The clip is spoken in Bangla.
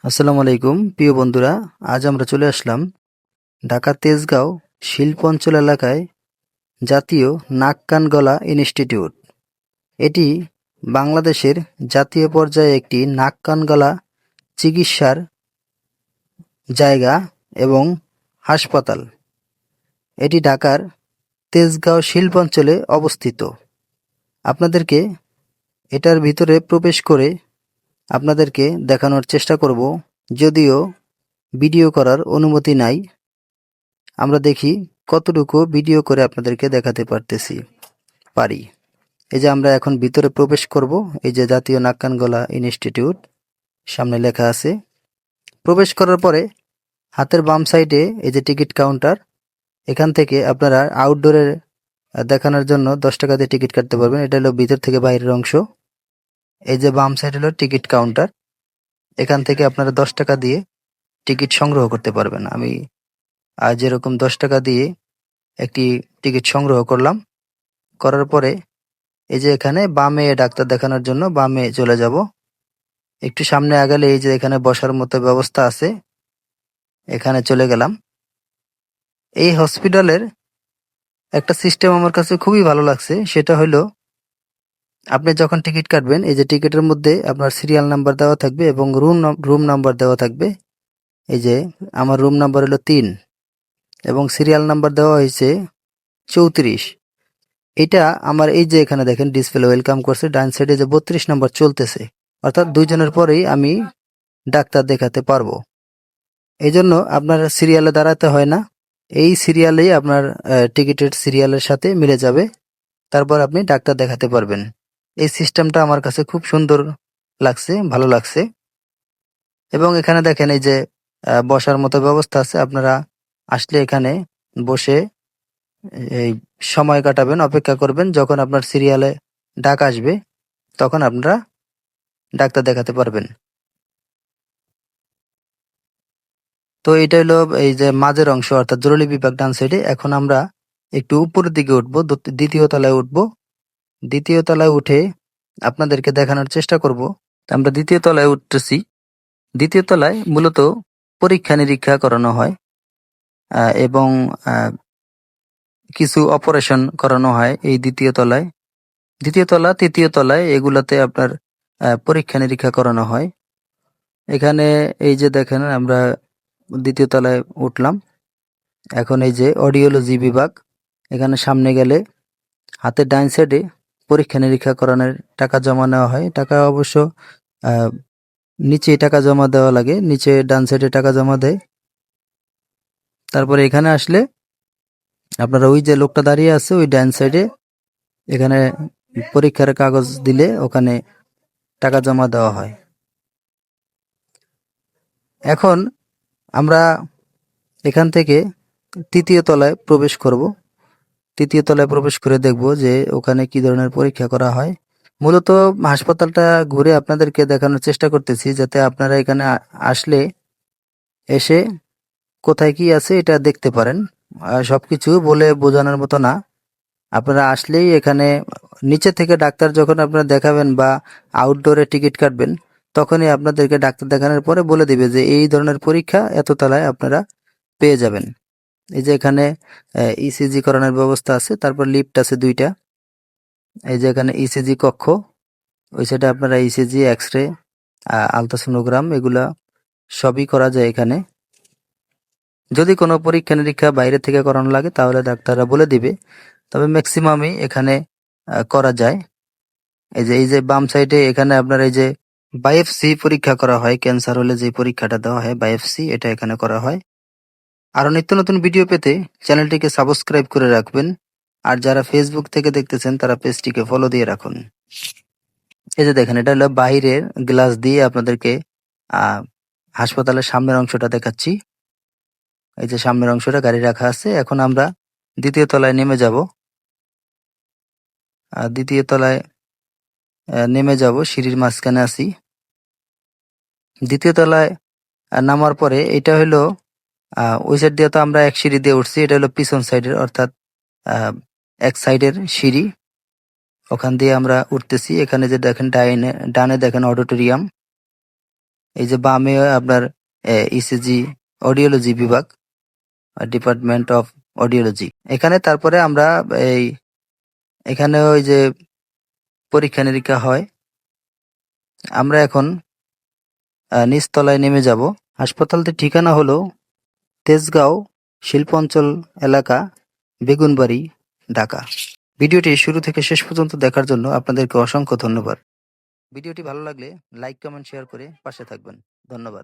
আসসালামু আলাইকুম প্রিয় বন্ধুরা। আজ আমরা চলে আসলাম ঢাকা তেজগাঁও শিল্প অঞ্চল এলাকায় জাতীয় নাক কান গলা ইনস্টিটিউট। এটি বাংলাদেশের জাতীয় পর্যায়ে একটি নাক কান গলা চিকিৎসার জায়গা এবং হাসপাতাল। এটি ঢাকার তেজগাঁও শিল্প অঞ্চলে অবস্থিত। আপনাদেরকে এটার ভিতরে প্রবেশ করে আপনাদেরকে দেখানোর চেষ্টা করব, যদিও ভিডিও করার অনুমতি নাই। আমরা দেখি কতটুকু ভিডিও করে আপনাদেরকে দেখাতে পারি। এই যে আমরা এখন ভিতরে প্রবেশ করব। এই যে জাতীয় নাক কান গলা ইনস্টিটিউট সামনে লেখা আছে। প্রবেশ করার পরে হাতের বাম সাইডে এই যে টিকিট কাউন্টার, এখান থেকে আপনারা আউটডোরের দেখানোর জন্য 10 টাকা দিয়ে টিকিট কাটতে পারবেন। এটা হলো ভিতর থেকে বাইরের অংশ। এই যে বাম সাইড হলো টিকিট কাউন্টার, এখান থেকে আপনারা 10 টাকা দিয়ে টিকিট সংগ্রহ করতে পারবেন। আমি যেরকম 10 টাকা দিয়ে একটি টিকিট সংগ্রহ করলাম। করার পরে এই যে এখানে বামে ডাক্তার দেখানোর জন্য বামে চলে যাব। একটু সামনে আগালে এই যে এখানে বসার মতো ব্যবস্থা আছে, এখানে চলে গেলাম। এই হসপিটালের একটা সিস্টেম আমার কাছে খুবই ভালো লাগছে। সেটা হলো, আপনি যখন টিকিট কাটবেন এই যে টিকিটের মধ্যে আপনার সিরিয়াল নাম্বার দেওয়া থাকবে এবং রুম নাম্বার দেওয়া থাকবে। এই যে আমার রুম নাম্বার হলো 3 এবং সিরিয়াল নাম্বার দেওয়া হয়েছে 34। এটা আমার এই যে এখানে দেখেন ডিসপ্লে ওয়েলকাম করছে, ডান সাইডে যে 32 নম্বর চলতেছে, অর্থাৎ 2 জনের পরেই আমি ডাক্তার দেখাতে পারবো। এই জন্য আপনার সিরিয়ালে দাঁড়াতে হয় না। এই সিরিয়ালেই আপনার টিকিটের সিরিয়ালের সাথে মিলে যাবে, তারপর আপনি ডাক্তার দেখাতে পারবেন। এই সিস্টেমটা আমার কাছে খুব সুন্দর লাগছে, ভালো লাগছে। এবং এখানে দেখেন এই যে বসার মতো ব্যবস্থা আছে। আপনারা আসলে এখানে বসে এই সময় কাটাবেন, অপেক্ষা করবেন। যখন আপনার সিরিয়ালে ডাক আসবে তখন আপনারা ডাক্তার দেখাতে পারবেন। তো এটা হলো এই যে মাঝের অংশ, অর্থাৎ জরুরি বিভাগ ডান সাইডে। এখন আমরা একটু উপরের দিকে উঠবো, দ্বিতীয় তলায় উঠবো। দ্বিতীয় তলায় উঠে আপনাদেরকে দেখানোর চেষ্টা করব। আমরা দ্বিতীয় তলায় উঠতেছি। দ্বিতীয় তলায় মূলত পরীক্ষা নিরীক্ষা করানো হয় এবং কিছু অপারেশন করানো হয় এই দ্বিতীয় তলায়। দ্বিতীয় তলা, তৃতীয় তলায় এগুলাতে আপনার পরীক্ষা নিরীক্ষা করানো হয়। এখানে এই যে দেখেন আমরা দ্বিতীয় তলায় উঠলাম। এখন এই যে অডিওলজি বিভাগ, এখানে সামনে গেলে হাতের ডাইন সাইডে পরীক্ষা নিরীক্ষা করানোর টাকা জমা নেওয়া হয়। টাকা অবশ্য নিচে টাকা জমা দেওয়া লাগে, নিচে ডান সাইডে টাকা জমা দেয়। তারপরে এখানে আসলে আপনারা ওই যে লোকটা দাঁড়িয়ে আছে ওই ডান সাইডে, এখানে পরীক্ষার কাগজ দিলে ওখানে টাকা জমা দেওয়া হয়। এখন আমরা এখান থেকে তৃতীয় তলায় প্রবেশ করব। তৃতীয় তলায় প্রবেশ করে দেখব যে ওখানে কি ধরনের পরীক্ষা করা হয়। মূলত হাসপাতালটা ঘুরে আপনাদেরকে দেখানোর চেষ্টা করতেছি, যাতে আপনারা এখানে আসলে এসে কোথায় কি আছে এটা দেখতে পারেন। সবকিছু বলে বোঝানোর মতো না। আপনারা আসলেই এখানে নিচে থেকে ডাক্তার যখন আপনারা দেখাবেন বা আউটডোরে টিকিট কাটবেন, তখনই আপনাদেরকে ডাক্তার দেখানোর পরে বলে দিবে যে এই ধরনের পরীক্ষা এত তলায় আপনারা পেয়ে যাবেন। এই যে এখানে ইসিজি করানোর ব্যবস্থা আছে, তারপর লিফট আছে 2টা। এই যে এখানে ইসিজি কক্ষ, ওই সাইডে আপনারা ইসিজি, এক্সরে, আলট্রাসোনোগ্রাম এগুলা সবই করা যায় এখানে। যদি কোনো পরীক্ষা নিরীক্ষা বাইরে থেকে করানো লাগে তাহলে ডাক্তাররা বলে দিবে, তবে ম্যাক্সিমামই এখানে করা যায়। এই যে বাম সাইডে এখানে আপনার এই যে বায়োপসি পরীক্ষা করা হয়, ক্যান্সার হলে যে পরীক্ষাটা দেওয়া হয় বায়োপসি, এটা এখানে করা হয়। আরো নিত্য নতুন ভিডিও পেতে চ্যানেলটিকে সাবস্ক্রাইব করে রাখবেন। আর যারা ফেসবুক থেকে দেখতেছেন তারা পেজটিকে ফলো দিয়ে রাখুন। এই যে দেখেন, এটা হলো বাহিরের গ্লাস দিয়ে আপনাদেরকে হাসপাতালের সামনের অংশটা দেখাচ্ছি। এই যে সামনের অংশটা গাড়ি রাখা আছে। এখন আমরা দ্বিতীয় তলায় নেমে যাব। দ্বিতীয় তলায় নেমে যাব, সিঁড়ির মাঝখানে আছি। দ্বিতীয় তলায় নামার পরে এটা হলো ওই সাইড দিয়ে তো আমরা এক সিঁড়ি দিয়ে উঠছি, এটা হলো পিছন সাইডের, অর্থাৎ এক সাইডের সিঁড়ি, ওখান দিয়ে আমরা উঠতেছি। এখানে যে দেখেন ডানে দেখেন অডিটোরিয়াম, এই যে বামে আপনার ইসিজি অডিওলজি বিভাগ, ডিপার্টমেন্ট অফ অডিওলজি। এখানে তারপরে আমরা এই এখানে ওই যে পরীক্ষা নিরীক্ষা হয়। আমরা এখন নিচতলায় নেমে যাব। হাসপাতালটির ঠিকানা হলো তেজগাঁও শিল্পাঞ্চল এলাকা, বেগুনবাড়ি, ঢাকা। ভিডিওটি শুরু থেকে শেষ পর্যন্ত দেখার জন্য আপনাদেরকে অসংখ্য ধন্যবাদ। ভিডিওটি ভালো লাগলে লাইক, কমেন্ট, শেয়ার করে পাশে থাকবেন। ধন্যবাদ।